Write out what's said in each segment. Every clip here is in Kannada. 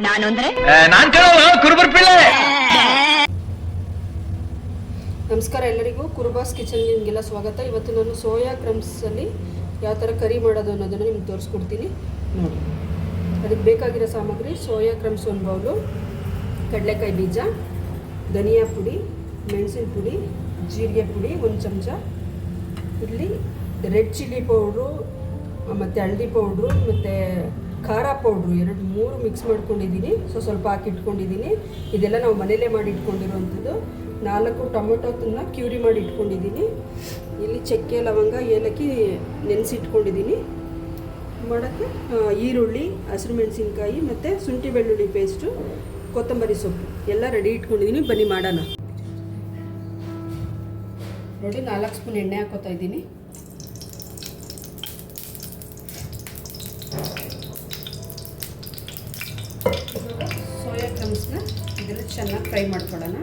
ನಾನು ಅಂದ್ರೆ ಕುರುಬರ್ ಪಿಳ್ಳೆ. ನಮಸ್ಕಾರ ಎಲ್ಲರಿಗೂ, ಕುರುಬಾಸ್ ಕಿಚನ್ಗೆ ನಿಮಗೆಲ್ಲ ಸ್ವಾಗತ. ಇವತ್ತು ನಾನು ಸೋಯಾ ಕ್ರಮ್ಸಲ್ಲಿ ಯಾವ ಥರ ಕರಿ ಮಾಡೋದು ಅನ್ನೋದನ್ನು ನಿಮ್ಗೆ ತೋರಿಸ್ಕೊಡ್ತೀನಿ ನೋಡಿ. ಅದಕ್ಕೆ ಬೇಕಾಗಿರೋ ಸಾಮಗ್ರಿ: ಸೋಯಾ ಕ್ರಮ್ಸ್ 1 ಬೌಲು, ಕಡಲೆಕಾಯಿ ಬೀಜ, ಧನಿಯಾ ಪುಡಿ, ಮೆಣಸಿನ ಪುಡಿ, ಜೀರಿಗೆ ಪುಡಿ 1 ಚಮಚ, ಇಲ್ಲಿ ರೆಡ್ ಚಿಲ್ಲಿ ಪೌಡ್ರು ಮತ್ತು ಹಳದಿ ಪೌಡ್ರು ಮತ್ತು ಖಾರ ಪೌಡ್ರು 2-3 ಮಿಕ್ಸ್ ಮಾಡ್ಕೊಂಡಿದ್ದೀನಿ. ಸ್ವಲ್ಪ ಹಾಕಿಟ್ಕೊಂಡಿದ್ದೀನಿ. ಇದೆಲ್ಲ ನಾವು ಮನೇಲೇ ಮಾಡಿ ಇಟ್ಕೊಂಡಿರೋವಂಥದ್ದು. 4 ಟೊಮೊಟೊನ ಕ್ಯೂರಿ ಮಾಡಿ ಇಟ್ಕೊಂಡಿದ್ದೀನಿ. ಇಲ್ಲಿ ಚಕ್ಕೆ, ಲವಂಗ, ಏಲಕ್ಕಿ ನೆನೆಸಿಟ್ಕೊಂಡಿದ್ದೀನಿ. ಮಾಡೋಕ್ಕೆ ಈರುಳ್ಳಿ, ಹಸಿರು ಮೆಣಸಿನ್ಕಾಯಿ ಮತ್ತು ಶುಂಠಿ ಬೆಳ್ಳುಳ್ಳಿ ಪೇಸ್ಟು, ಕೊತ್ತಂಬರಿ ಸೊಪ್ಪು ಎಲ್ಲ ರೆಡಿ ಇಟ್ಕೊಂಡಿದ್ದೀನಿ. ಬನ್ನಿ ಮಾಡೋಣ. ನೋಡಿ, 4 ಸ್ಪೂನ್ ಎಣ್ಣೆ ಹಾಕೋತಾ ಇದ್ದೀನಿ. ಸೋಯಾ ಕ್ರಮ್ಸ್ನ ಇದೆಲ್ಲ ಚೆನ್ನಾಗಿ ಫ್ರೈ ಮಾಡ್ಕೊಳ್ಳೋಣ.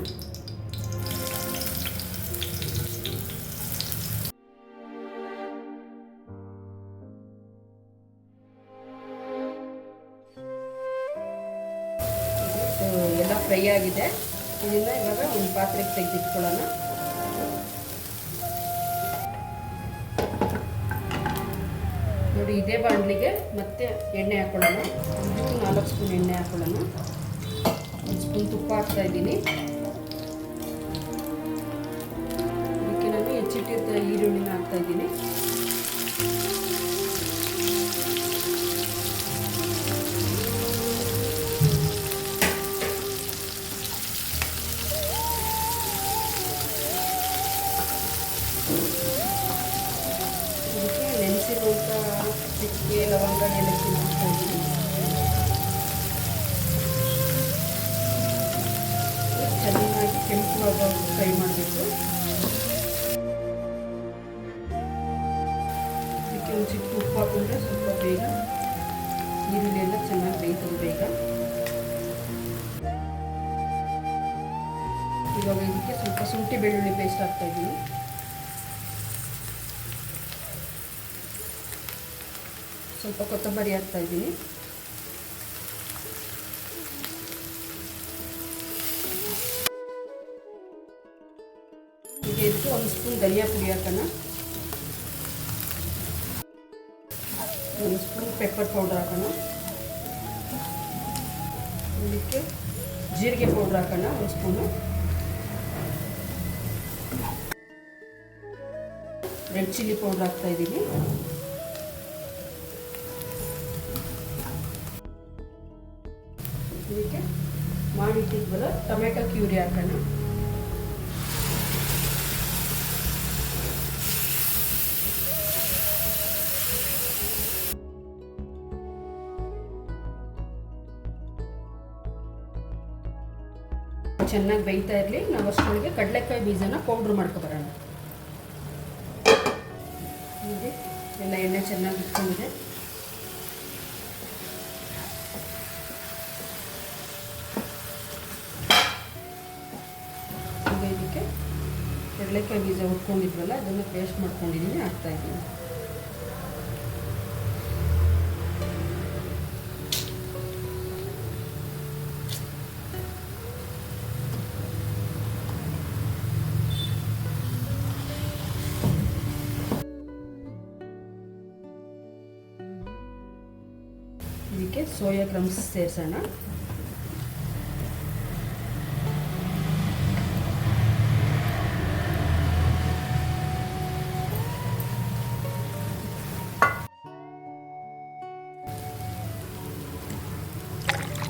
ಎಲ್ಲ ಫ್ರೈ ಆಗಿದೆ. ಇದನ್ನ ಇವಾಗ ಒಂದು ಪಾತ್ರೆಗೆ ತೆಗೆದಿಟ್ಕೊಳ್ಳೋಣ. ನೋಡಿ, ಇದೇ ಬಾಣಲಿಗೆ ಮತ್ತೆ ಎಣ್ಣೆ ಹಾಕೊಳ್ಳೋಣ. 4 ಸ್ಪೂನ್ ಎಣ್ಣೆ ಹಾಕೊಳ್ಳೋಣ. 1 ಸ್ಪೂನ್ ತುಪ್ಪ ಹಾಕ್ತಾ ಇದ್ದೀನಿ. ಇದಕ್ಕೆ ನಾನು ಹೆಚ್ಚಿಟ್ಟಿದ್ದ ಈರುಳ್ಳಿನ ಹಾಕ್ತಾ ಇದ್ದೀನಿ. ಇದಕ್ಕೆ ನೆನೆಸಿರುವಂಥ ಚಕ್ಕೆ, ಲವಂಗ, ಏಲಕ್ಕಿ ಹಾಕ್ತಾ ಇದ್ದೀನಿ. ಚೆನ್ನಾಗಿ ಕೆಂಪು ಫ್ರೈ ಮಾಡಬೇಕು. ಇದಕ್ಕೆ ಒಂದು ಚಿಕ್ಕ ಉಪ್ಪು ಹಾಕೊಂಡ್ರೆ ಸ್ವಲ್ಪ ಬೇಗ ಈರುಳ್ಳಿ ಎಲ್ಲ ಚೆನ್ನಾಗಿ ಬೇಯ್ತದೆ ಬೇಗ. ಇವಾಗ ಇದಕ್ಕೆ ಸ್ವಲ್ಪ ಶುಂಠಿ ಬೆಳ್ಳುಳ್ಳಿ ಪೇಸ್ಟ್ ಹಾಕ್ತಾ ಇದ್ದೀನಿ. ಸ್ವಲ್ಪ ಕೊತ್ತಂಬರಿ ಹಾಕ್ತಾ ಇದ್ದೀನಿ. ಈಗ ಇದಕ್ಕೆ 1 ಸ್ಪೂನ್ ಧನಿಯಾ ಪುಡಿ ಹಾಕೋಣ. 1 ಸ್ಪೂನ್ ಪೆಪ್ಪರ್ ಪೌಡರ್ ಹಾಕೋಣ. ಇದಕ್ಕೆ ಜೀರಿಗೆ ಪೌಡರ್ ಹಾಕೋಣ 1 ಸ್ಪೂನು. ರೆಡ್ ಚಿಲ್ಲಿ ಪೌಡರ್ ಹಾಕ್ತಾ ಇದ್ದೀನಿ. ಇದಕ್ಕೆ ಮಾಡಿಟ್ಟಿದ್ವಲ್ಲ ಟೊಮೆಟೊ ಕ್ಯೂರಿ ಹಾಕೋಣ. ಚೆನ್ನಾಗಿ ಬೇಯ್ತಾ ಇರಲಿ. ನಾವು ಅಷ್ಟೊಳಗೆ ಕಡಲೆಕಾಯಿ ಬೀಜನ ಪೌಡ್ರ್ ಮಾಡ್ಕೊಬರೋಣ. ನೋಡಿ, ಎಲ್ಲ ಎಣ್ಣೆ ಚೆನ್ನಾಗಿ ಇಟ್ಕೊಂಡಿದೆ. ಈಗ ಇದಕ್ಕೆ ಕಡಲೆಕಾಯಿ ಬೀಜ ಹುರ್ಕೊಂಡಿದ್ವಲ್ಲ ಅದನ್ನು ಪೇಸ್ಟ್ ಮಾಡ್ಕೊಂಡಿದ್ದೀನಿ, ಹಾಕ್ತಾ ಇದ್ದೀನಿ. ಇದಕ್ಕೆ ಸೋಯಾ ಕ್ರಮ್ಸ್ ಸೇರಿಸೋಣ.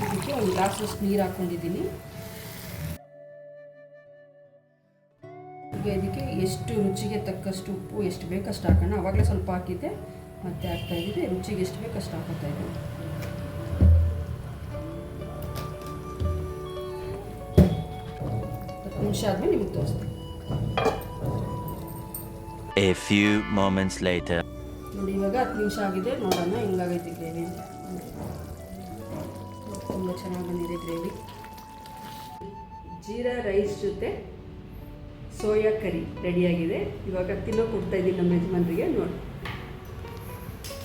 ಇದಕ್ಕೆ 1 ಗ್ಲಾಸಷ್ಟು ನೀರು ಹಾಕ್ಕೊಂಡಿದ್ದೀನಿ. ಈಗ ಇದಕ್ಕೆ ಎಷ್ಟು ರುಚಿಗೆ ತಕ್ಕಷ್ಟು ಉಪ್ಪು ಎಷ್ಟು ಬೇಕಷ್ಟು ಹಾಕೋಣ. ಆವಾಗಲೇ ಸ್ವಲ್ಪ ಹಾಕಿದ್ದೆ, ಮತ್ತೆ ಹಾಕ್ತಾ ಇದ್ದೀನಿ. ರುಚಿಗೆ ಎಷ್ಟು ಬೇಕಷ್ಟು ಹಾಕೋತಾ ಇದ್ದೀನಿ. 10 ನಿಮಿಷ ಆದಮೇಲೆ ನಿಮಗೆ ತೋರಿಸ್ತೀನಿ. A few moments later. ನೋಡಿ, ಇವಾಗ 10 ನಿಮಿಷ ಆಗಿದೆ. ನೋಡೋಣ ಹೆಂಗಾಗೈತೆ ಗ್ರೇವಿ ಅಂತ. ತುಂಬ ಚೆನ್ನಾಗಿ ಬಂದಿದೆ ಗ್ರೇವಿ. ಜೀರಾ ರೈಸ್ ಜೊತೆ ಸೋಯಾ ಕರಿ ರೆಡಿಯಾಗಿದೆ. ಇವಾಗ ತಿನ್ನೋ ಕೊಡ್ತಾ ಇದ್ದೀನಿ ನಮ್ಮ ಯಜಮಾನರಿಗೆ. ನೋಡಿ,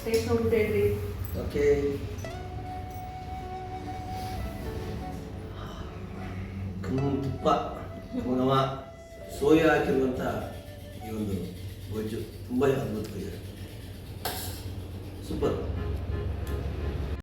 ಟೇಸ್ಟ್ ನೋಡ್ತಾ ಹೇಳ್ರಿ. ಓಕೆ. ತುಪ್ಪ ನವ ಸೋಯಾ ಹಾಕಿರುವಂಥ ಈ ಒಂದು ಗೊಜ್ಜು ತುಂಬ ಅದ್ಭುತವಾಗಿದೆ.